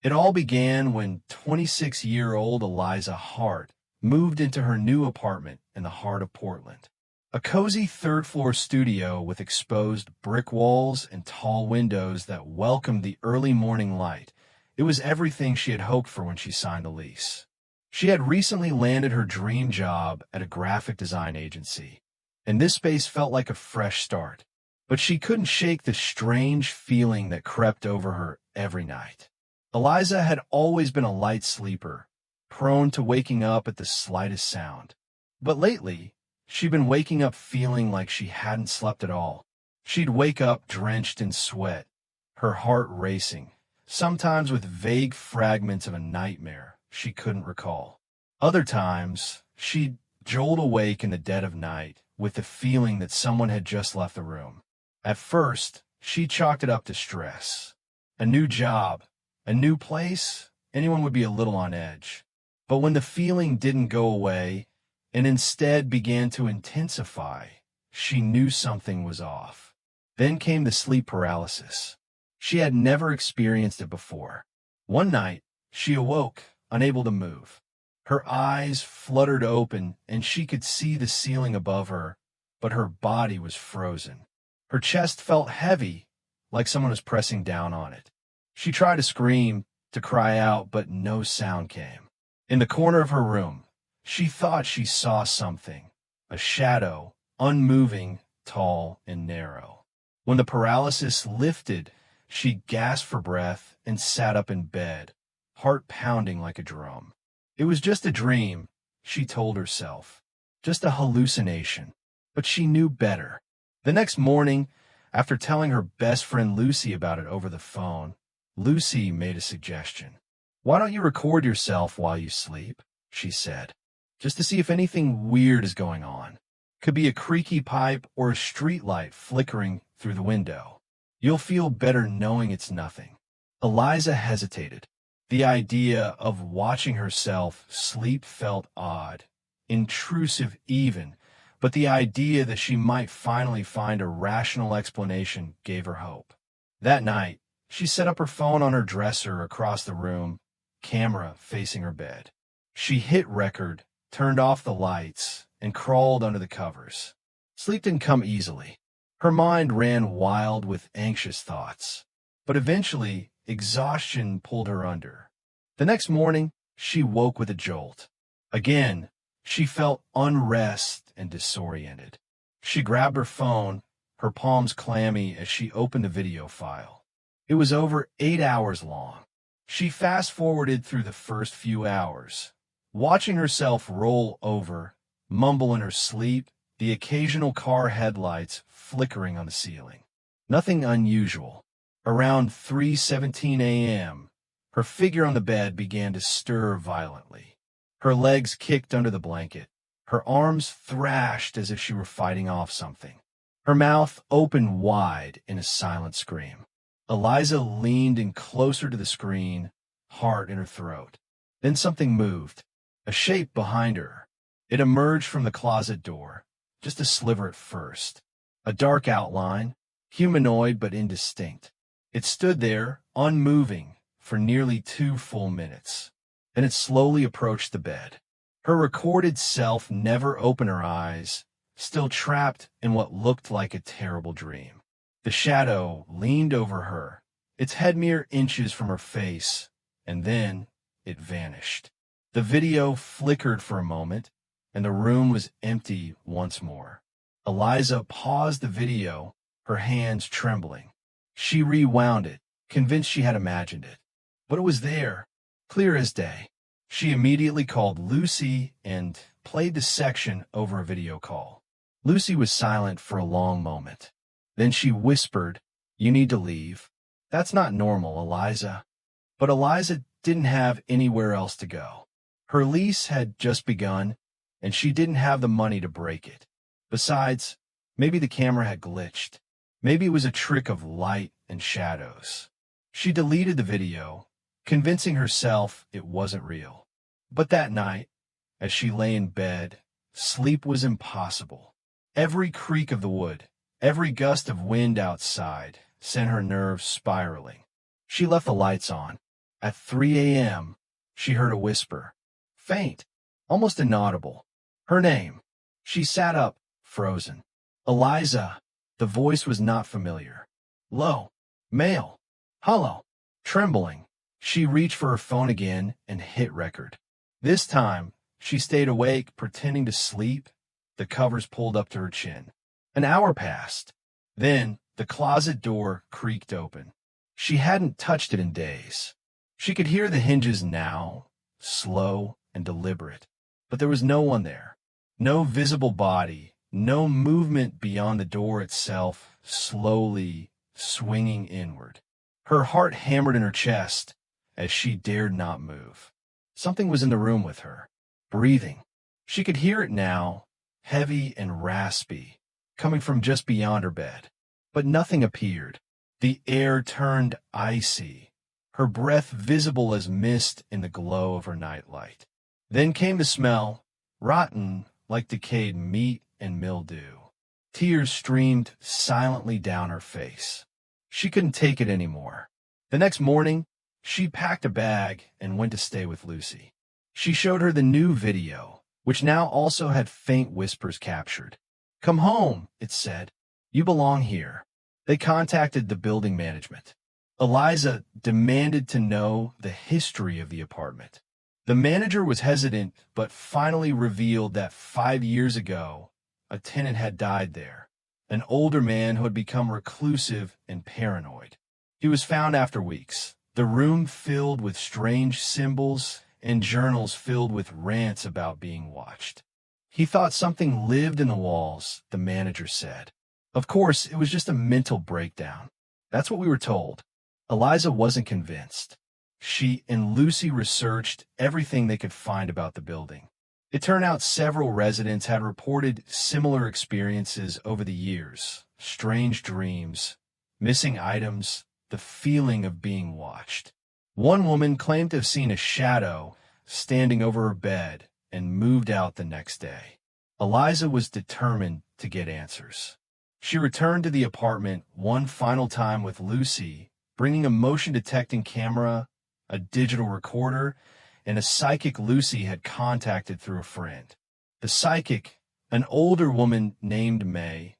It all began when 26-year-old Eliza Hart moved into her new apartment in the heart of Portland. A cozy third-floor studio with exposed brick walls and tall windows that welcomed the early morning light. It was everything she had hoped for when she signed the lease. She had recently landed her dream job at a graphic design agency, and this space felt like a fresh start. But she couldn't shake the strange feeling that crept over her every night. Eliza had always been a light sleeper, prone to waking up at the slightest sound. But lately, she'd been waking up feeling like she hadn't slept at all. She'd wake up drenched in sweat, her heart racing, sometimes with vague fragments of a nightmare she couldn't recall. Other times, she'd jolt awake in the dead of night with the feeling that someone had just left the room. At first, she chalked it up to stress. A new job, a new place, anyone would be a little on edge. But when the feeling didn't go away and instead began to intensify, she knew something was off. Then came the sleep paralysis. She had never experienced it before. One night, she awoke, unable to move. Her eyes fluttered open and she could see the ceiling above her, but her body was frozen. Her chest felt heavy, like someone was pressing down on it. She tried to scream, to cry out, but no sound came. In the corner of her room, she thought she saw something, a shadow, unmoving, tall, and narrow. When the paralysis lifted, she gasped for breath and sat up in bed, heart pounding like a drum. It was just a dream, she told herself, just a hallucination, but she knew better. The next morning, after telling her best friend Lucy about it over the phone, Lucy made a suggestion. "Why don't you record yourself while you sleep?" she said, "just to see if anything weird is going on. Could be a creaky pipe or a street light flickering through the window. You'll feel better knowing it's nothing." Eliza hesitated. The idea of watching herself sleep felt odd, intrusive even, but the idea that she might finally find a rational explanation gave her hope. That night, she set up her phone on her dresser across the room, camera facing her bed. She hit record, turned off the lights, and crawled under the covers. Sleep didn't come easily. Her mind ran wild with anxious thoughts. But eventually, exhaustion pulled her under. The next morning, she woke with a jolt. Again, she felt unrest and disoriented. She grabbed her phone, her palms clammy as she opened the video file. It was over 8 hours long. She fast-forwarded through the first few hours, watching herself roll over, mumble in her sleep, the occasional car headlights flickering on the ceiling. Nothing unusual. Around 3:17 a.m., her figure on the bed began to stir violently. Her legs kicked under the blanket. Her arms thrashed as if she were fighting off something. Her mouth opened wide in a silent scream. Eliza leaned in closer to the screen, heart in her throat. Then something moved, a shape behind her. It emerged from the closet door, just a sliver at first. A dark outline, humanoid but indistinct. It stood there, unmoving, for nearly 2 full minutes. Then it slowly approached the bed. Her recorded self never opened her eyes, still trapped in what looked like a terrible dream. The shadow leaned over her, its head mere inches from her face, and then it vanished. The video flickered for a moment, and the room was empty once more. Eliza paused the video, her hands trembling. She rewound it, convinced she had imagined it. But it was there, clear as day. She immediately called Lucy and played the section over a video call. Lucy was silent for a long moment. Then she whispered, "You need to leave." "That's not normal, Eliza." But Eliza didn't have anywhere else to go. Her lease had just begun, and she didn't have the money to break it. Besides, maybe the camera had glitched. Maybe it was a trick of light and shadows. She deleted the video, convincing herself it wasn't real. But that night, as she lay in bed, sleep was impossible. Every creak of the wood, every gust of wind outside sent her nerves spiraling. She left the lights on, At 3 a.m., she heard a whisper. Faint, almost inaudible. Her name. She sat up, frozen. Eliza. The voice was not familiar. Low. Male. Hollow. Trembling. She reached for her phone again and hit record. This time, she stayed awake, pretending to sleep, the covers pulled up to her chin. An hour passed. Then, the closet door creaked open. She hadn't touched it in days. She could hear the hinges now, slow and deliberate. But there was no one there. No visible body, no movement beyond the door itself, slowly swinging inward. Her heart hammered in her chest as she dared not move. Something was in the room with her, breathing. She could hear it now, heavy and raspy, coming from just beyond her bed. But nothing appeared. The air turned icy, her breath visible as mist in the glow of her nightlight. Then came the smell, rotten like decayed meat and mildew. Tears streamed silently down her face. She couldn't take it anymore. The next morning, she packed a bag and went to stay with Lucy. She showed her the new video, which now also had faint whispers captured. Come home, it said. You belong here. They contacted the building management. Eliza demanded to know the history of the apartment. The manager was hesitant, but finally revealed that 5 years ago, a tenant had died there, an older man who had become reclusive and paranoid. He was found after weeks, the room filled with strange symbols and journals filled with rants about being watched. He thought something lived in the walls, the manager said. Of course, it was just a mental breakdown. That's what we were told. Eliza wasn't convinced. She and Lucy researched everything they could find about the building. It turned out several residents had reported similar experiences over the years. Strange dreams, missing items, the feeling of being watched. One woman claimed to have seen a shadow standing over her bed and moved out the next day. Eliza was determined to get answers. She returned to the apartment one final time with Lucy, bringing a motion-detecting camera, a digital recorder, and a psychic Lucy had contacted through a friend. The psychic, an older woman named May,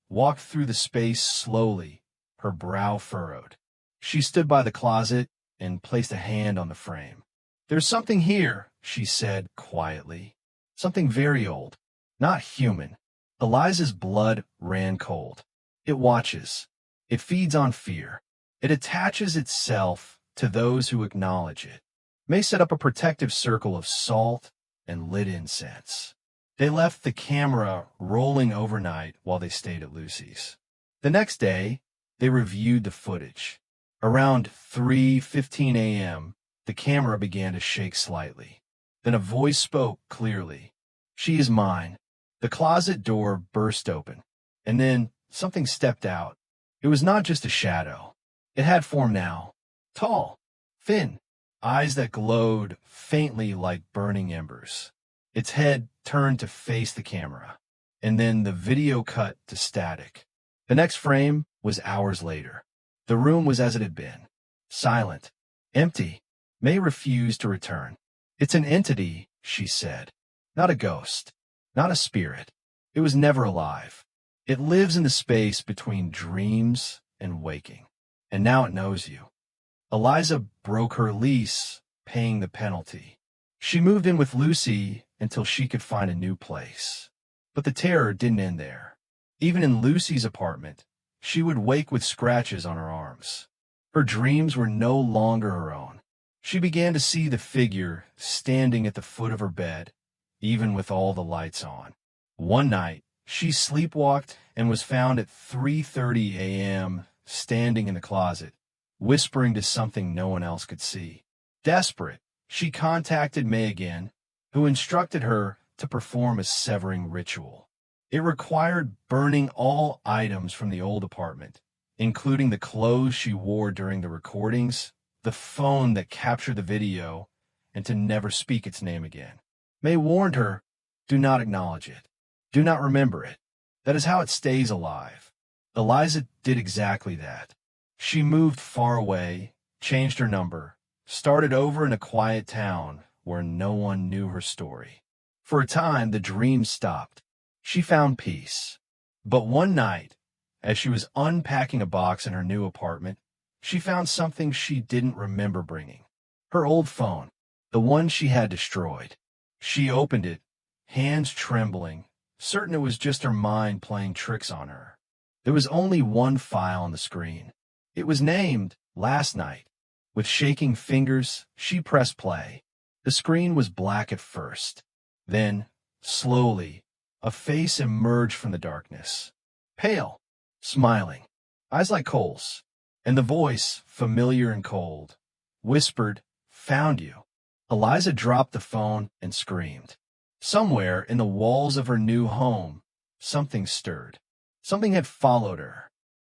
walked through the space slowly, her brow furrowed. She stood by the closet and placed a hand on the frame. There's something here, she said quietly. Something very old, not human. Eliza's blood ran cold. It watches. It feeds on fear. It attaches itself to those who acknowledge it. May set up a protective circle of salt and lit incense. They left the camera rolling overnight while they stayed at Lucy's. The next day, they reviewed the footage. Around 3:15 a.m., the camera began to shake slightly. Then a voice spoke clearly. She is mine. The closet door burst open, and then something stepped out. It was not just a shadow. It had form now. Tall, thin, eyes that glowed faintly like burning embers. Its head turned to face the camera, and then the video cut to static. The next frame was hours later. The room was as it had been. Silent. Empty. May refused to return. It's an entity, she said. Not a ghost. Not a spirit. It was never alive. It lives in the space between dreams and waking. And now it knows you. Eliza broke her lease, paying the penalty. She moved in with Lucy until she could find a new place. But the terror didn't end there. Even in Lucy's apartment, she would wake with scratches on her arms. Her dreams were no longer her own. She began to see the figure standing at the foot of her bed, even with all the lights on. One night, she sleepwalked and was found at 3:30 a.m. standing in the closet, whispering to something no one else could see. Desperate, she contacted May again, who instructed her to perform a severing ritual. It required burning all items from the old apartment, including the clothes she wore during the recordings, the phone that captured the video, and to never speak its name again. May warned her, do not acknowledge it. Do not remember it. That is how it stays alive. Eliza did exactly that. She moved far away, changed her number, started over in a quiet town where no one knew her story. For a time, the dream stopped. She found peace. But one night, as she was unpacking a box in her new apartment, she found something she didn't remember bringing. Her old phone, the one she had destroyed. She opened it, hands trembling, certain it was just her mind playing tricks on her. There was only one file on the screen. It was named Last Night. With shaking fingers, she pressed play. The screen was black at first. Then, slowly, a face emerged from the darkness. Pale, smiling, eyes like coals, and the voice, familiar and cold, whispered, "Found you." Eliza dropped the phone and screamed. Somewhere in the walls of her new home, something stirred. Something had followed her,